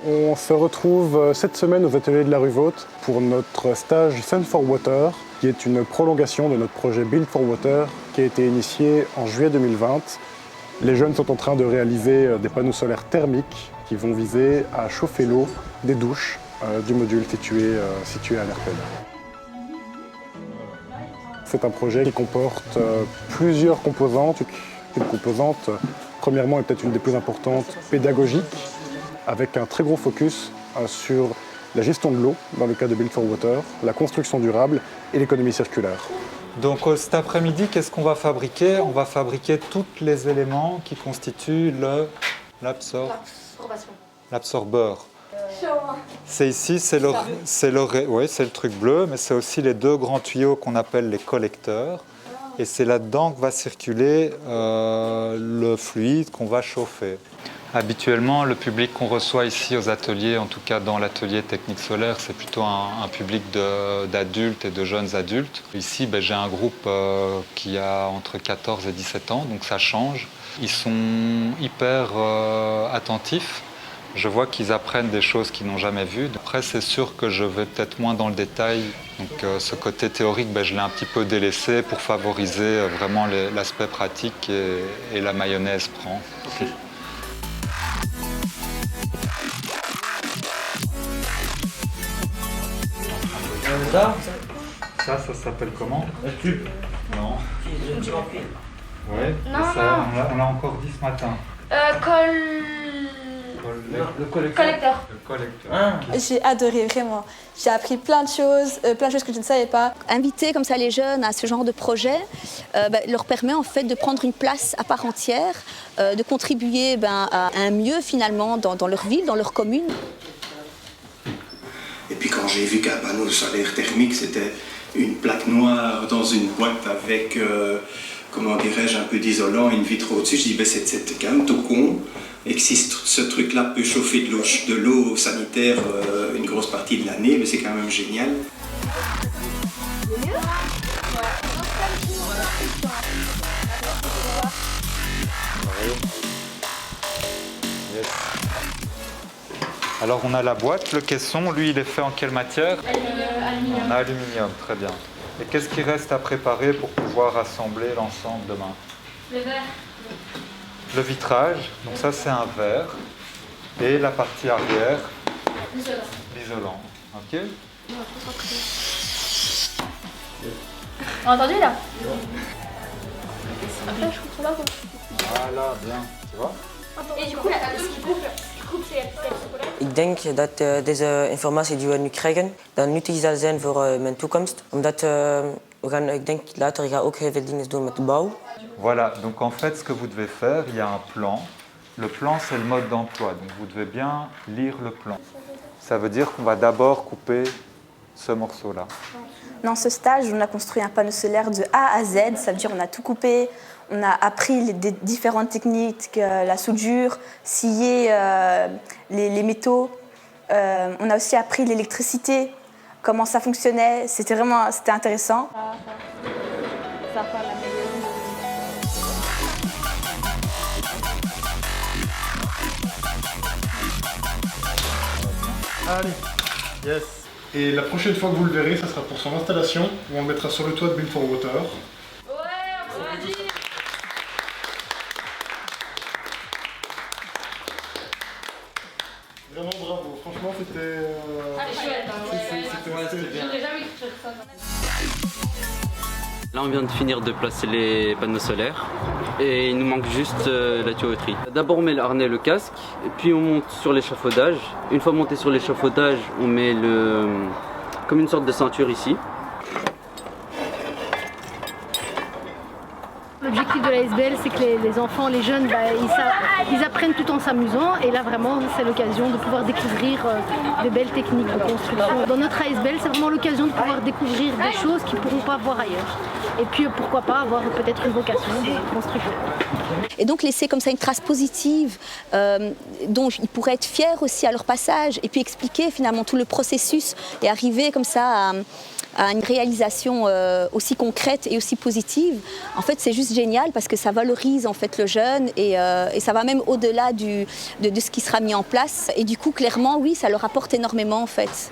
On se retrouve cette semaine aux ateliers de la Rue Vôtre pour notre stage Sun for Water, qui est une prolongation de notre projet Build for Water qui a été initié en juillet 2020. Les jeunes sont en train de réaliser des panneaux solaires thermiques qui vont viser à chauffer l'eau des douches du module situé à l'ERPED. C'est un projet qui comporte plusieurs composantes. Une composante, premièrement, est peut-être une des plus importantes, pédagogique, avec un très gros focus sur la gestion de l'eau, dans le cas de Build for Water, la construction durable et l'économie circulaire. Donc cet après-midi, qu'est-ce qu'on va fabriquer? On va fabriquer tous les éléments qui constituent l'absorbeur. C'est ici, c'est le truc bleu, mais c'est aussi les deux grands tuyaux qu'on appelle les collecteurs. Et c'est là-dedans que va circuler le fluide qu'on va chauffer. Habituellement, le public qu'on reçoit ici aux ateliers, en tout cas dans l'atelier technique solaire, c'est plutôt un public d'adultes et de jeunes adultes. Ici, j'ai un groupe qui a entre 14 et 17 ans, donc ça change. Ils sont hyper attentifs. Je vois qu'ils apprennent des choses qu'ils n'ont jamais vues. Après, c'est sûr que je vais peut-être moins dans le détail. Donc, ce côté théorique, je l'ai un petit peu délaissé pour favoriser vraiment l'aspect pratique et la mayonnaise prend. Ça s'appelle comment? Un tube. Non. Oui, on l'a encore dit ce matin. Le collecteur. Le collecteur. Ah. J'ai adoré, vraiment. J'ai appris plein de choses que je ne savais pas. Inviter comme ça les jeunes à ce genre de projet leur permet en fait de prendre une place à part entière, de contribuer à un mieux finalement dans leur ville, dans leur commune. Et puis quand j'ai vu qu'un panneau solaire thermique, c'était une plaque noire dans une boîte avec, comment dirais-je, un peu d'isolant et une vitre au-dessus, je dis c'est quand même tout con. Et que si ce truc-là peut chauffer de l'eau sanitaire une grosse partie de l'année, c'est quand même génial. Yes. Alors on a la boîte, le caisson, lui il est fait en quelle matière? Aluminium. En aluminium, très bien. Et qu'est-ce qui reste à préparer pour pouvoir assembler l'ensemble demain? Le verre. Le vitrage, donc ça c'est un verre. Et la partie arrière, l'isolant. Ok? On a entendu là? Après je comprends pas quoi. Voilà, bien. Tu vois? Et du coup, ce qui coupe, c'est la chocolat. Ik denk dat deze informatie die we nu krijgen, dan nuttig zal zijn voor mijn toekomst. Omdat ik denk later ga ook heel veel dingen doen met de bouw. Voilà, donc en fait, ce que vous devez faire, il y a un plan. Le plan, c'est le mode d'emploi, donc vous devez bien lire le plan. Ça veut dire qu'on va d'abord couper ce morceau-là. Dans ce stage, on a construit un panneau solaire de A à Z, ça veut dire on a tout coupé, on a appris les différentes techniques, la soudure, scier les métaux. On a aussi appris l'électricité, comment ça fonctionnait, c'était intéressant. Allez, yes. Et la prochaine fois que vous le verrez, ça sera pour son installation, où on le mettra sur le toit de Build for Water. Vraiment bravo, franchement c'était... J'aurais jamais cru faire ça. Là, on vient de finir de placer les panneaux solaires et il nous manque juste la tuyauterie. D'abord, on met le harnais, le casque, et puis on monte sur l'échafaudage. Une fois monté sur l'échafaudage, on met comme une sorte de ceinture ici. L'objectif de la SBL, c'est que les enfants, les jeunes, ils apprennent tout en s'amusant. Et là, vraiment, c'est l'occasion de pouvoir découvrir des belles techniques de construction. Dans notre ASBL, c'est vraiment l'occasion de pouvoir découvrir des choses qu'ils ne pourront pas voir ailleurs. Et puis, pourquoi pas avoir peut-être une vocation de construction. Et donc laisser comme ça une trace positive dont ils pourraient être fiers aussi à leur passage et puis expliquer finalement tout le processus et arriver comme ça à une réalisation aussi concrète et aussi positive, en fait c'est juste génial parce que ça valorise en fait le jeune et ça va même au-delà de ce qui sera mis en place. Et du coup clairement oui, ça leur apporte énormément en fait.